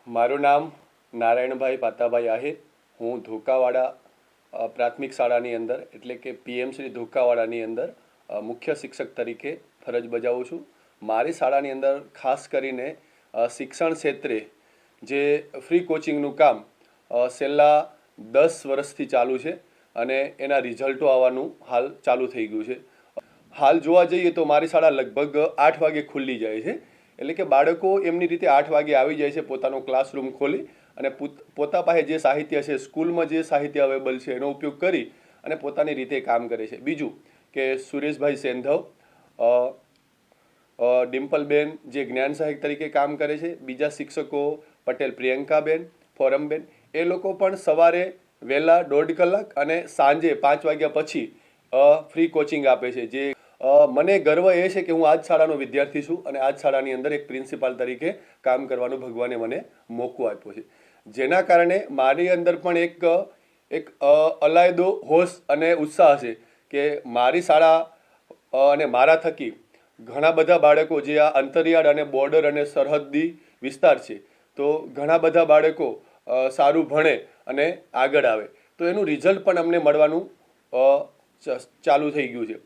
મારું નામ નારાયણભાઈ પાતાભાઈ આહિર. હું ધોકાવાડા પ્રાથમિક શાળાની અંદર એટલે કે પીએમશ્રી ધોકાવાડાની અંદર મુખ્ય શિક્ષક તરીકે ફરજ બજાવું છું. મારી શાળાની અંદર ખાસ કરીને શિક્ષણ ક્ષેત્રે જે ફ્રી કોચિંગનું કામ છેલ્લા 10 વર્ષથી ચાલુ છે અને એના રિઝલ્ટો આવવાનું હાલ ચાલુ થઈ ગયું છે. હાલ જોવા જઈએ તો મારી શાળા લગભગ 8 વાગે ખુલ્લી જાય છે. એટલે કે બાળકો એમની રીતે 8 વાગે આવી જાય છે પોતાનો ક્લાસરૂમ ખોલી અને પોતા પાસે જે સાહિત્ય છે, સ્કૂલમાં જે સાહિત્ય અવેલેબલ છે એનો ઉપયોગ કરી અને પોતાની રીતે કામ કરે છે. બીજું કે સુરેશભાઈ સેંધવ, ડિમ્પલબેન જે જ્ઞાન સહાયક તરીકે કામ કરે છે, બીજા શિક્ષકો પટેલ પ્રિયંકાબેન, ફોરમબેન, એ લોકો પણ સવારે વહેલા 1.5 કલાક અને સાંજે 5 વાગ્યા પછી ફ્રી કોચિંગ આપે છે. જે મને ગર્વ એ છે કે હું આ જ શાળાનો વિદ્યાર્થી છું અને આ જ શાળાની અંદર એક પ્રિન્સિપાલ તરીકે કામ કરવાનું ભગવાને મને મોકો આપ્યો છે. જેના કારણે મારી અંદર પણ એક અલાયદો હોશ અને ઉત્સાહ છે કે મારી શાળા અને મારા થકી ઘણા બધા બાળકો જે આ અંતરિયાળ અને બોર્ડર અને સરહદી વિસ્તાર છે તો ઘણા બધા બાળકો સારું ભણે અને આગળ આવે તો એનું રિઝલ્ટ પણ અમને મળવાનું ચાલુ થઈ ગયું છે.